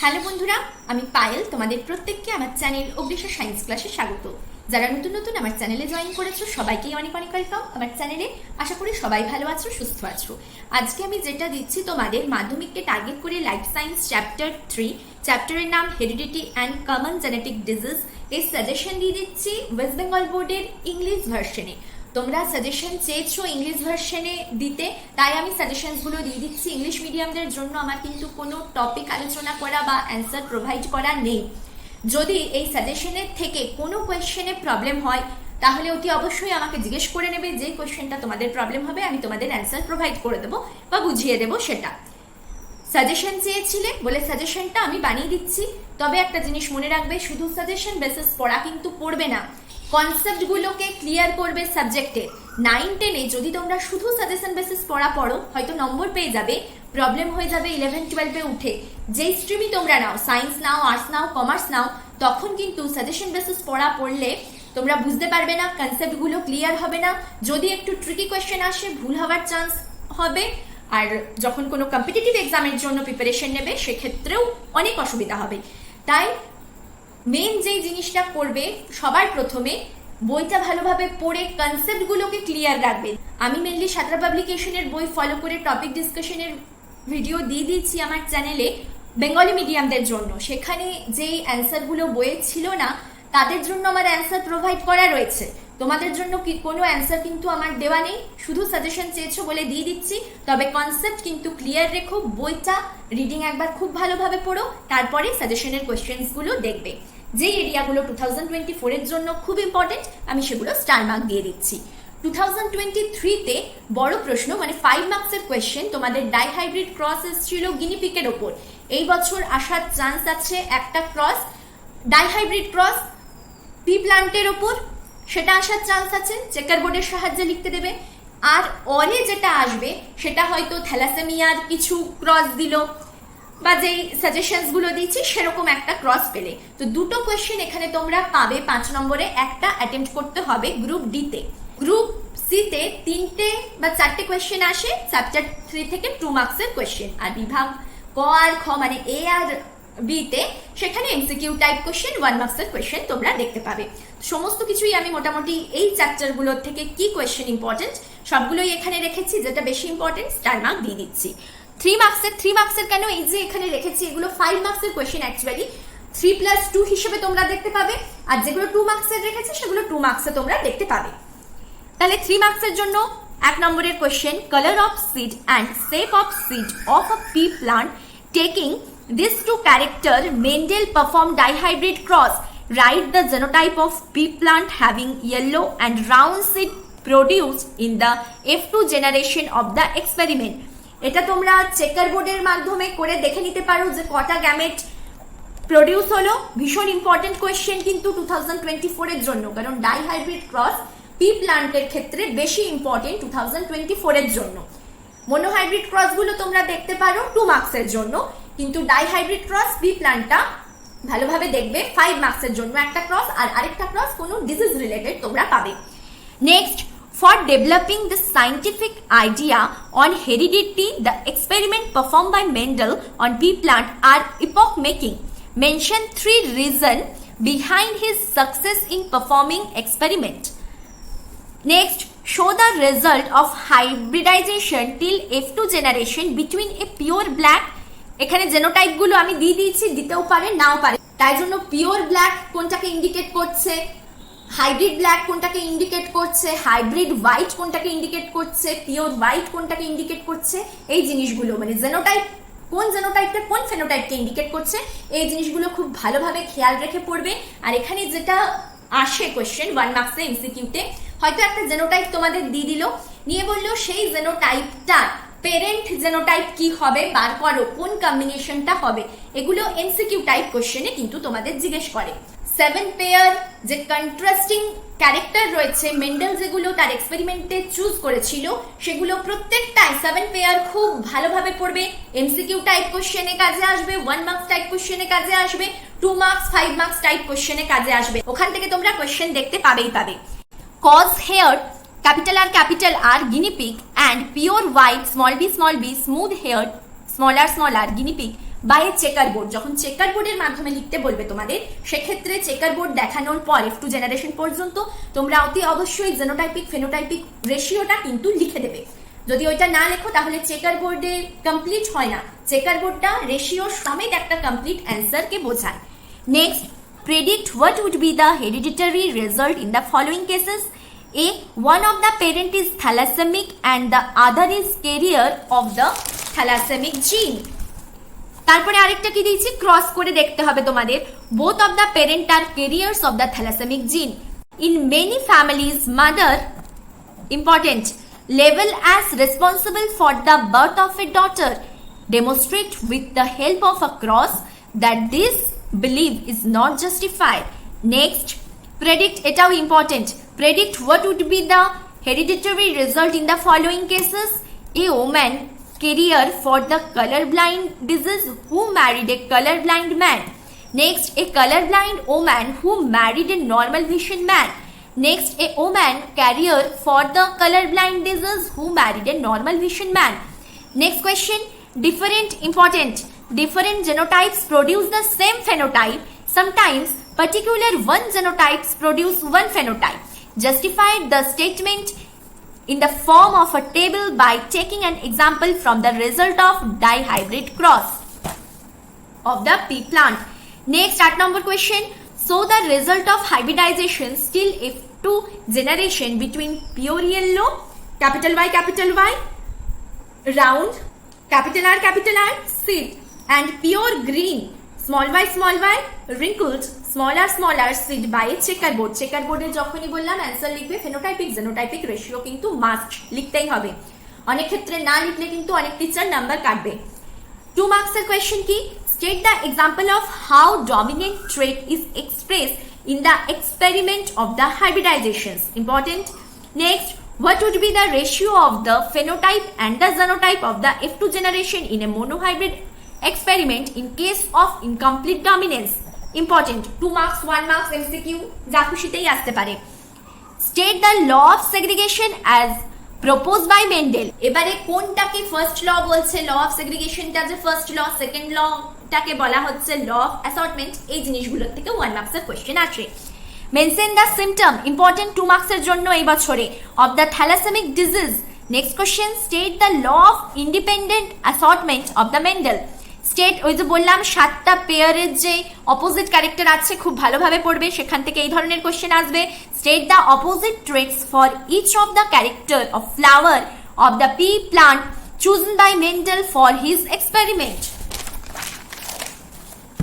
Hello বন্ধুরা, আমি পায়েল তোমাদের প্রত্যেককে আমার চ্যানেল অগ্নিশা সায়েন্স ক্লাসে স্বাগত। যারা নতুন নতুন আমার চ্যানেলে জয়েন করেছো সবাইকেই অনেক অনেক ওয়েলকাম আমার চ্যানেলে। আশা করি সবাই ভালো আছো, সুস্থ আছো। আজকে আমি যেটা দিচ্ছি তোমাদের মাধ্যমিককে টার্গেট করে লাইফ সায়েন্স চ্যাপ্টার 3, চ্যাপ্টারের নাম heredity and common genetic disease, এই সাজেশন দিয়ে দিচ্ছি ওয়েস্ট বেঙ্গল বোর্ডের ইংলিশ ভার্সনে। তোমরা সাজেশন চেয়েছো ইংলিশ ভার্সনে দিতে, তাই আমি সাজেশনসগুলো দিয়ে দিচ্ছি। ইংলিশ মিডিয়ামদের জন্য আমার কিন্তু কোনো টপিক আলোচনা করা বা অ্যান্সার প্রোভাইড করা নেই। যদি এই সাজেশনের থেকে কোনো কোয়েশ্চেনে প্রবলেম হয় তাহলে অতি অবশ্যই আমাকে জিজ্ঞেস করে নেবে। যে কোয়েশ্চেনটা তোমাদের প্রবলেম হবে আমি তোমাদের অ্যান্সার প্রোভাইড করে দেবো বা বুঝিয়ে দেবো সেটা। সাজেশন চেয়েছিলে বলে সাজেশনটা আমি বানিয়ে দিচ্ছি। তবে একটা জিনিস মনে রাখবে, শুধু সাজেশন বেসিস পড়া কিন্তু পড়বে না, কনসেপ্টগুলোকে ক্লিয়ার করবে সাবজেক্টে। 9-10-এ যদি তোমরা শুধু সাজেশন বেসিস পড়া পড়ো হয়তো নম্বর পেয়ে যাবে, প্রবলেম হয়ে যাবে 11-12-এ উঠে। যেই স্ট্রিমই তোমরা নাও, সায়েন্স নাও, আর্টস নাও, কমার্স নাও, তখন কিন্তু সাজেশন বেসিস পড়া পড়লে তোমরা বুঝতে পারবে না, কনসেপ্টগুলো ক্লিয়ার হবে না। যদি একটু ট্রিকি কোয়েশ্চেন আসে ভুল হওয়ার চান্স হবে, আর যখন কোনো কম্পিটিটিভ এক্সামের জন্য প্রিপারেশন নেবে সেক্ষেত্রেও অনেক অসুবিধা হবে। তাই মেন যেই জিনিসটা করবে, সবার প্রথমে বইটা ভালোভাবে পড়ে কনসেপ্টগুলোকে ক্লিয়ার রাখবে। আমি মেনলি সাঁতরা পাবলিকেশনের বই ফলো করে টপিক ডিসকাশনের ভিডিও দিয়ে দিচ্ছি আমার চ্যানেলে বেঙ্গলি মিডিয়ামদের জন্য। সেখানে যেই অ্যান্সারগুলো বইয়ে ছিল না তাদের জন্য আমার অ্যান্সার প্রোভাইড করা রয়েছে। তোমাদের জন্য কি কোনো অ্যান্সার কিন্তু আমার দেওয়া নেই, শুধু সাজেশন চেয়েছো বলে দিয়ে দিচ্ছি। তবে কনসেপ্ট কিন্তু ক্লিয়ার রেখো, বইটা রিডিং একবার খুব ভালোভাবে পড়ো, তারপরে সাজেশনের কোয়েশ্চেন্সগুলো দেখবে। যেই এরিয়াগুলো 2024-এর জন্য খুব ইম্পর্টেন্ট আমি সেগুলো স্টার মার্ক দিয়ে দিচ্ছি। 2023-তে বড় প্রশ্ন মানে 5 মার্কসের কোয়েশ্চেন তোমাদের ডাইহাইব্রিড ক্রস এসেছিল গিনিপিকের ওপর। এই বছর আসার চান্স আছে একটা ক্রস, ডাইহাইব্রিড ক্রস পি প্লান্টের ওপর, সেটা আসার চান্স আছে। চেকার বোর্ডের সাহায্যে লিখতে দেবে। আর অরে যেটা আসবে সেটা হয়তো থ্যালাসেমিয়ার কিছু ক্রস দিল বা যেই সাজেশনসগুলো দিচ্ছি সেরকম একটা ক্রস পেলে। তো দুটো কোয়েশ্চেন এখানে তোমরা পাবে 5 নম্বরে, একটা অ্যাটেম্প্ট করতে হবে গ্রুপ ডিতে। গ্রুপ সিতে 3টে বা 4টে কোয়েশ্চেন আসে চ্যাপ্টার 3 থেকে 2 মার্কসের কোয়েশ্চেন। আর বিভাগ ক আর খ মানে এ আর বিতে সেখানে এমসিকিউ টাইপ কোয়েশ্চেন 1 মার্কসের কোয়েশ্চেন তোমরা দেখতে পাবে। সমস্ত কিছুই আমি মোটামুটি এই চ্যাপ্টারগুলোর থেকে কি কোয়েশ্চেন ইম্পর্টেন্ট সবগুলোই এখানে রেখেছি, যেটা বেশি ইম্পর্টেন্ট স্টার মার্ক দিয়ে দিচ্ছি। 3 মার্কসের কেন এই যে এখানে রেখেছি, এগুলো 5 মার্কসের কোয়েশ্চেন অ্যাকচুয়ালি 3+2 হিসেবে তোমরা দেখতে পাবে, আর যেগুলো 2 মার্কসের রেখেছি সেগুলো 2 মার্কসে তোমরা দেখতে পাবে। তাহলে 3 মার্কসের জন্য 1 নম্বরের question, colour of seed and shape of seed of a P plant taking these two character Mendel performed dihybrid cross. Write the genotype of pea plant having yellow and round seed produced in the F2 generation of the experiment. এটা তোমরা checker বোর্ডের মাধ্যমে করে দেখে নিতে পারো যে কটা গ্যামেট প্রডিউস হলো। ভীষণ ইম্পর্টেন্ট কোয়েশ্চেন কিন্তু 2024-এর জন্য, কারণ ডাইহাইব্রিড ক্রস পি প্লান্টের ক্ষেত্রে বেশি ইম্পর্টেন্ট 2024-এর জন্য। মনোহাইব্রিড ক্রসগুলো তোমরা দেখতে পারো 2 মার্কসের জন্য, কিন্তু ডাইহাইব্রিড ক্রস পি প্লান্টটা ভালোভাবে দেখবে 5 মার্কসের জন্য একটা ক্রস, আর আরেকটা ক্রস কোনো ডিজিজ রিলেটেড তোমরা পাবে। Next, for developing the scientific idea on heredity, the experiment performed by Mendel on pea plant are epoch making. Mention 3 reasons behind his success in performing experiment. Next, show the result of hybridization till F2 generation between a pure black, এখানে genotype গুলো আমি দিয়ে দিয়েছি, দিতেও পারে নাও পারে, তাই জন্য পিওর ব্ল্যাক কোনটাকে ইন্ডিকেট করছে, হাইব্রিড ব্ল্যাক কোনটাকে ইন্ডিকেট করছে, হাইব্রিড হোয়াইট কোনটাকে ইন্ডিকেট করছে, পিওর হোয়াইট কোনটাকে ইন্ডিকেট করছে, এই জিনিসগুলো মানে জেনোটাইপ কোন জেনোটাইপটা কোন ফেনোটাইপকে ইন্ডিকেট করছে, এই জিনিসগুলো খুব ভালোভাবে খেয়াল রেখে পড়বে। আর এখানে যেটা আসে কোয়েশ্চেন 1 মার্কসে এমসিকিউতে, হয়তো একটা জেনোটাইপ তোমাদের দিয়ে দিল, নিয়ে বললো সেই জেনোটাইপটা পেরেন্ট জেনোটাইপ কি হবে বার করো, কোন কম্বিনেশনটা হবে। এগুলো এমসিকিউ টাইপ কোশ্চেনে কিন্তু তোমাদের জিজ্ঞেস করে। 7 পেয়ার যে কন্ট্রাস্টিং ক্যারেক্টার রয়েছে মেন্ডেল যেগুলো তার এক্সপেরিমেন্টে চুজ করেছিল সেগুলো প্রত্যেকটাই 7 পেয়ার খুব ভালোভাবে পড়বে। এমসিকিউ টাইপ কোশ্চেনে কাজে আসবে, 1 মার্কস টাইপ কোশ্চেনে কাজে আসবে, 2 মার্কস 5 মার্কস টাইপ কোশ্চেনে কাজে আসবে। ওখান থেকে তোমরা কোশ্চেন দেখতে পাবেই পাবে। Cause here capital R guinea pig and pure white small b smooth haired small r guinea pig by checkerboard. যখন চেকার বোর্ডের মাধ্যমে লিখতে বলবে তোমাদের, সেক্ষেত্রে চেকার বোর্ড দেখানোর পর F2 জেনারেশন পর্যন্ত তোমরা অতি অবশ্যই জেনোটাইপিক ফেনোটাইপিক রেশিওটা কিন্তু লিখে দেবে। যদি ওইটা না লেখো তাহলে চেকার বোর্ডে কমপ্লিট হয় না। চেকার বোর্ডটা রেশিও সমেত একটা কমপ্লিট অ্যান্সারকে বোঝায়। Next, predict what would be the hereditary result in the following cases. A, one of the parent is thalassaemic and the other is carrier of the thalassaemic gene. তারপরে আরেকটা কি দিয়েছি, cross করে দেখতে হবে তোমাদের। both of the parent are carriers of the thalassaemic gene. In many families, mother, important, label as responsible for the birth of a daughter, demonstrate with the help of a cross that this belief is not justified. Next, predict, এটাও important, predict what would be the hereditary result in the following cases. A woman carrier for the colorblind disease who married a colorblind man. Next, a colorblind woman who married a normal vision man. Next, a woman carrier for the colorblind disease who married a normal vision man. Next question, different, important, different genotypes produce the same phenotype. Sometimes particular one genotypes produce one phenotype. Justify the statement in the form of a table by taking an example from the result of dihybrid cross of the pea plant. Next, 8 number question, so the result of hybridization still F2 generation between pure yellow, capital Y, round, capital R, seed, and pure green, small y, wrinkled, smaller seed by checkerboard. চেকারবোর্ডে যখনই বললাম answer লিখবে phenotypic genotypic ratio কিন্তু must লিখতেই হবে। অনেক ক্ষেত্রে না লিখলে কিন্তু অনেক টিচার নাম্বার কাটবে। 2 মার্কসের কোয়েশ্চেন কি, state the example of how dominant trait is expressed in the experiment of the hybridizations. Important. Next, what would be the ratio of the phenotype and the genotype of the F2 generation in a monohybrid experiment in case of incomplete dominance? Important. 2 marks, 1 marks MCQ যা খুশিতেই আসতে পারে। State the law of segregation as proposed by Mendel. এবারে কোনটাকে first ল বলছে, law of সেগ্রিগেশনটা যে first ল, second লটাকে বলা হচ্ছে law of assortment. এই জিনিসগুলোর থেকে 1 মার্কসের কোয়েশ্চেন আসে। মেনশন দ্য সিম্পটম, ইম্পর্টেন্ট 2 মার্কসের জন্য এই বছরে, of the thalassemic disease. Next question, state the law of independent assortment of the Mendel. State, ওই যে বললাম 7টা পেয়ারের যে অপোজিট ক্যারেক্টার আছে খুব ভালোভাবে পড়বে, সেখান থেকে এই ধরনের কোয়েশ্চেন আসবে। State the opposite traits for each of the character of flower of the pea plant chosen by Mendel for his experiment.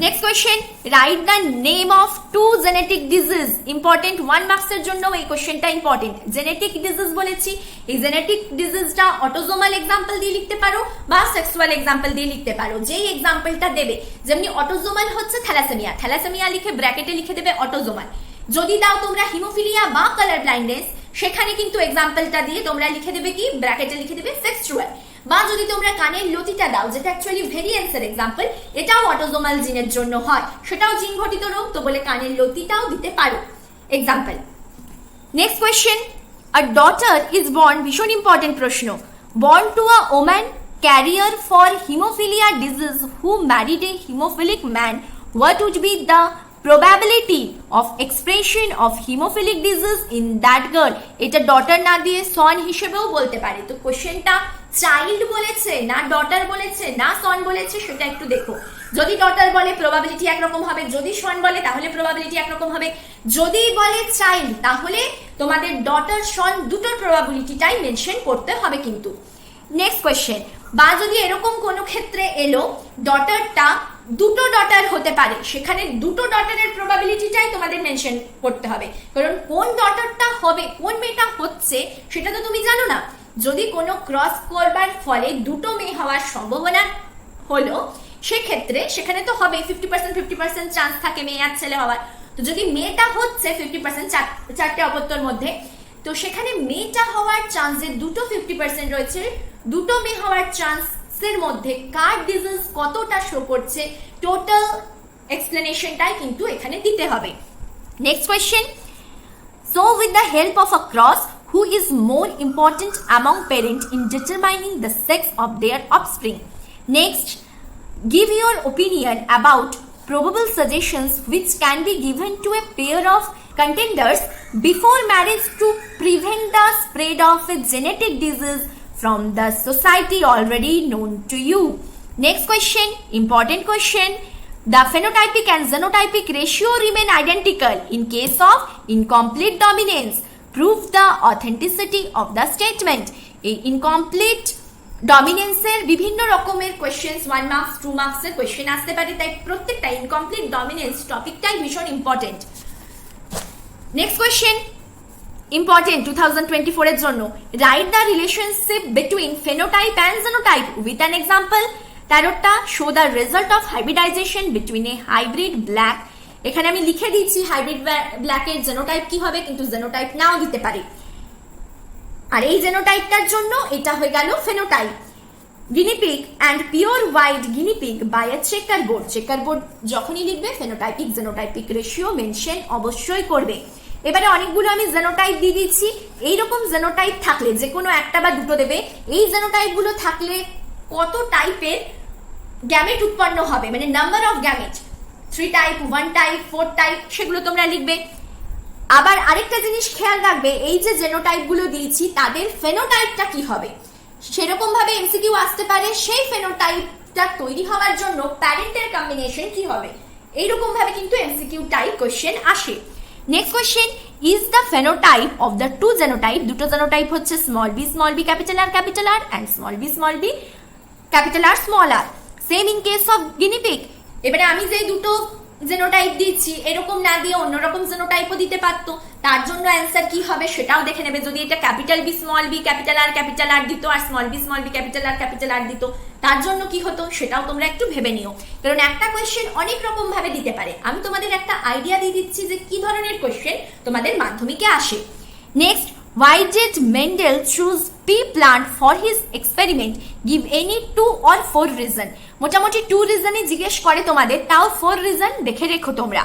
Next question, write the name of 2 genetic disease. Important 1 marks এর জন্য এই কোশ্চেনটা important. Genetic disease বলেছি, এই genetic ডিজিজটা autosomal example দিয়ে লিখতে পারো বা সেক্সুয়াল এক্সাম্পল দিয়ে লিখতে পারো, যেই এক্সাম্পলটা দেবে। যেমনি অটোজোমাল হচ্ছে থ্যালাসেমিয়া লিখে ব্র্যাকেটে লিখে দেবে অটোজোমাল। যদি দাও তোমরা হিমোফিলিয়া বা কালার ব্লাইন্ডনেস, সেখানে কিন্তু এক্সাম্পলটা দিয়ে তোমরা লিখে দেবে কি, ব্র্যাকেটে লিখে দেবে সেক্সুয়াল। বা যদি তোমরা কানের লতিটা দাও, যেটা অ্যাকচুয়ালি ভেরিয়েন্সের এক্সাম্পল, এটাও অটোজোমাল জিনের জন্য হয়, সেটাও জিন ঘটিত রোগ, তো বলে কানের লতিটাও দিতে পারো example. Next question, a daughter is born, ভীষণ ইম্পর্টেন্ট প্রশ্ন, born to a woman carrier for haemophilia disease who married a haemophilic man, what would be the probability of expression of hemophilic disease in that girl? এটা daughter না দিয়ে সন হিসেবেও বলতে পারে। তো কোশ্চেনটা চাইল্ড বলেছে না ডটার বলেছে না সন বলেছে সেটা একটু দেখো। যদি ডটার বলে প্রবাবিলিটি একরকম হবে, যদি সন বলে তাহলে প্রবাবিলিটি একরকম হবে। যদি বলে চাইল্ড তাহলে তোমাদের ডটার সন দুটোর প্রবাবিলিটিটাই মেনশন করতে হবে কিন্তু। নেক্সট কোয়েশ্চেন, বা যদি এরকম কোনো ক্ষেত্রে এলো ডটারটা দুটো ডটার হতে পারে, সেখানে দুটো ডটারের প্রবাবিলিটিটাই তোমাদের মেনশন করতে হবে, কারণ কোন ডটারটা হবে, কোন মেয়েটা হচ্ছে সেটা তো তুমি জানো না। যদি কোনো ক্রস করবার ফলে দুটো মেয়ে হওয়ার সম্ভাবনা হলো, সেক্ষেত্রে সেখানে তো হবে 50% চান্স থাকে মেয়ে আর ছেলে হওয়ার। তো যদি মেয়েটা হচ্ছে 50% চারটে অপত্যর মধ্যে, তো সেখানে মেয়েটা হওয়ার চান্স যে দুটো 50% রয়েছে, দুটো মেয়ে হওয়ার চান্সের মধ্যে কার ডিজিজ কতটা শো করছে, টোটাল এক্সপ্লেনেশনটাই কিন্তু এখানে দিতে হবে। Next question, so with the help of a cross, who is more important among parents in determining the sex of their offspring? Next, give your opinion about probable suggestions which can be given to a pair of contenders before marriage to prevent the spread of a genetic disease from the society already known to you. Next question, important question. The phenotypic and genotypic ratio remain identical in case of incomplete dominance. Prove the authenticity of the statement. A incomplete ডমিনেন্সের বিভিন্ন রকমের questions 1 marks 2 মার্কসের question আসতে পারে, তাই প্রত্যেকটা incomplete dominance টপিকটাই ভীষণ important. Next question important 2024 এর জন্য। Write the relationship between phenotype and genotype with an example. 13টা show the result of hybridization between a hybrid black. এখানে আমি লিখে দিচ্ছি হাইব্রিড ব্ল্যাকের জেনোটাইপ কি হবে, কিন্তু জেনোটাইপ নাও দিতে পারে। আর এই জেনোটাইপটার জন্য এটা হয়ে গেল phenotype. Guinea pig and pure white guinea pig by a checkerboard. Checkerboard যখনই লিখবে ফেনোটাইপিক জেনোটাইপিক রেশিও মেনশন অবশ্যই করবে। এবারে অনেকগুলো আমি জেনোটাইপ দিয়ে দিচ্ছি। এইরকম জেনোটাইপ থাকলে যে কোনো একটা বা দুটো দেবে। এই জেনোটাইপগুলো থাকলে কত টাইপের গ্যামেট উৎপন্ন হবে, মানে number of gamete, 3 type, 1 type, 4 type, সেগুলো তোমরা লিখবে। আবার আরেকটা জিনিস খেয়াল রাখবে, এই যে জেনোটাইপ গুলো দিয়েছি তাদের ফেনোটাইপটা কি হবে, সেরকম ভাবে এমসিকিউ আসতে পারে। সেই ফেনোটাইপটা তৈরি হওয়ার জন্য প্যারেন্টের কম্বিনেশন কি হবে, এইরকম ভাবে কিন্তু এমসিকিউ টাইপ কোশ্চেন আসে। Next question, is the phenotype of the two genotype. দুটো জেনোটাইপ হচ্ছে small B capital R and small B capital R small R, same in case of guinea pig. এবারে আমি যে দুটো জেনোটাইপ দিচ্ছি এরকম না দিয়ে অন্যরকম জেনোটাইপও দিতে পারতো, তার জন্য অ্যান্সার কি হবে সেটাও দেখে নেবে। যদি এটা capital B small B capital R দিত আর স্মল বি ক্যাপিটাল আর দিত, তার জন্য কি হতো সেটাও তোমরা একটু ভেবে নিও, কারণ একটা কোয়েশ্চেন অনেক রকম ভাবে দিতে পারে। আমি তোমাদের একটা আইডিয়া দিয়ে দিচ্ছি যে কি ধরনের কোয়েশ্চেন তোমাদের মাধ্যমিকে আসে। Next, why did Mendel choose pea plant for his experiment? Give any 2 or 4 reason. মোটামুটি 2 রিজনই জিজ্ঞেস করে তোমাদের, তাও 4 রিজন দেখে রেখো তোমরা।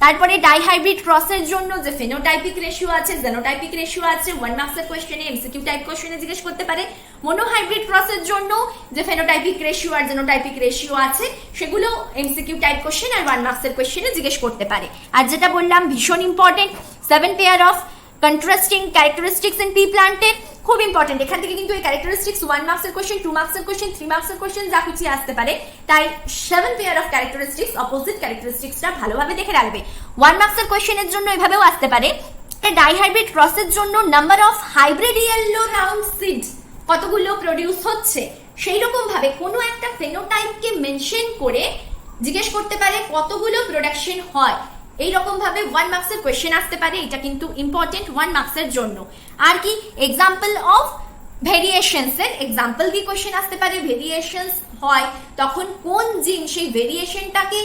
তারপরে ডাইহাইব্রিড ক্রসের জন্য যে ফেনোটাইপিক রেশিও আছে, জেনোটাইপিক রেশিও আছে, 1 মার্কসের কোশ্চেনে এমসিকিউ টাইপ কোশ্চেনে জিজ্ঞেস করতে পারে। মনোহাইব্রিড ক্রসের জন্য যে ফেনোটাইপিক রেশিও আর জেনোটাইপিক রেশিও আছে সেগুলো এমসিকিউ টাইপ কোশ্চেন আর 1 মার্কসের কোশ্চেনে জিজ্ঞেস করতে পারে। আর যেটা বললাম ভীষণ important, 7 pair of contrasting characteristics in P প্লান্টের, খুব ইম্পর্টেন্ট। এখান থেকে কিন্তু এই ক্যারেক্টারিস্টিক্স 1 মার্কসের কোশ্চেন, 2 মার্কসের কোশ্চেন, 3 মার্কসের কোশ্চেন যা কিছু আসতে পারে, তাই 7 পেয়ার অফ ক্যারেক্টারিস্টিক্স, অপোজিট ক্যারেক্টারিস্টিক্সটা ভালোভাবে দেখে রাখবে। 1 মার্কসের কোশ্চেনের জন্য এভাবেও আসতে পারে, ডাইহাইব্রিড ক্রসের জন্য number of hybrid yellow round seed কতগুলো প্রডিউস হচ্ছে, সেই রকম ভাবে কোনো একটা ফেনোটাইপকে মেনশন করে জিজ্ঞেস করতে পারে কতগুলো প্রোডাকশন হয়। এইরকম ভাবে 1 মার্কসের কোয়েশ্চেন আসতে পারে, এটা কিন্তু ইম্পর্টেন্ট 1 মার্কসের জন্য। আর কি, এক্সাম্পল অফ ভেরিয়েশনস এর এক্সাম্পল দিয়ে কোয়েশ্চেন আসতে পারে। ভেরিয়েশনস হয় তখন কোন জিন সেই ভেরিয়েশনটাকে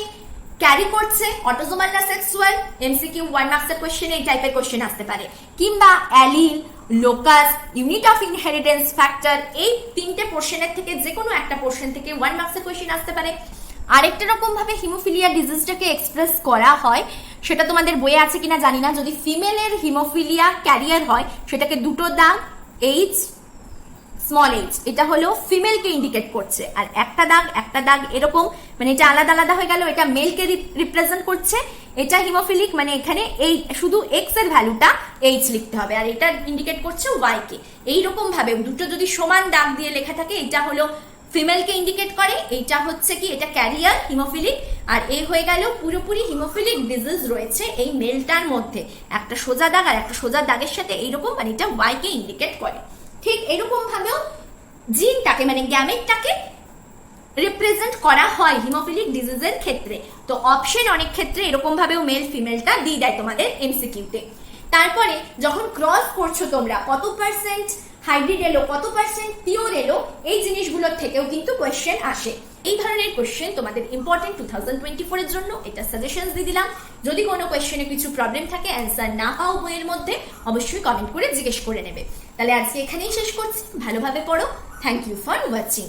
ক্যারি করছে, অটোজোমাল না সেক্সুয়াল, এমসিকিউ 1 মার্কসের কোয়েশ্চেনে এই টাইপের কোয়েশ্চেন আসতে পারে। কিংবা allele, locus, unit of inheritance factor, এই 3টে পোর্শনের থেকে যে কোনো একটা পোর্শন থেকে 1 মার্কসের কোয়েশ্চেন আসতে পারে। আরেকটা রকম ভাবে হিমোফিলিয়া ডিজিজটাকে এক্সপ্রেস করা হয়, সেটা তোমাদের বইয়ে আছে কিনা জানি না। যদি ফিমেলের হিমোফিলিয়া ক্যারিয়ার হয় সেটাকে দুটো দাগ এইচ স্মল এইচ, এটা হলো ফিমেলকে ইন্ডিকেট করছে, আর একটা দাগ এরকম, মানে এটা আলাদা আলাদা হয়ে গেল, এটা মেলকে রিপ্রেজেন্ট করছে, এটা হিমোফিলিক, মানে এখানে এই শুধু এক্স এর ভ্যালুটা এইচ লিখতে হবে, আর এটা ইন্ডিকেট করছে ওয়াই কে। এইরকম ভাবে দুটো যদি সমান দাগ দিয়ে লেখা থাকে, এটা হলো ফিমেলকে ইন্ডিকেট করে, এইটা হচ্ছে কি এটা ক্যারিয়ার হিমোফিলিক, আর এই হয়ে গেল পুরোপুরি হিমোফিলিক ডিজিজ রয়েছে এই মেলটার মধ্যে, একটা সোজা দাগ আর একটা সোজা দাগের সাথে এইরকম, মানে এটা ওয়াই কে ইন্ডিকেট করে। ঠিক এরকম ভাবেও জিনটাকে মানে গ্যামেটটাকে রিপ্রেজেন্ট করা হয় হিমোফিলিক ডিজিজের ক্ষেত্রে। তো অপশন অনেক ক্ষেত্রে এরকম ভাবেও মেল ফিমেলটা দিয়ে দেয় তোমাদের এমসিকিউতে। তারপরে যখন ক্রস করছো তোমরা, কত পার্সেন্ট হাইব্রিড এলো, কত পার্সেন্ট পিওর এলো, এই জিনিসগুলোর থেকেও কিন্তু কোয়েশ্চেন আসে। এই ধরনের কোয়েশ্চেন তোমাদের ইম্পর্টেন্ট 2024 এর জন্য, এটা সাজেশনস দিয়ে দিলাম। যদি কোনো কোয়েশ্চেনে কিছু প্রবলেম থাকে, অ্যান্সার না পাও বইয়ের মধ্যে, অবশ্যই কমেন্ট করে জিজ্ঞেস করে নেবে। তাহলে আজকে এখানেই শেষ করছি, ভালোভাবে পড়ো। Thank you for watching.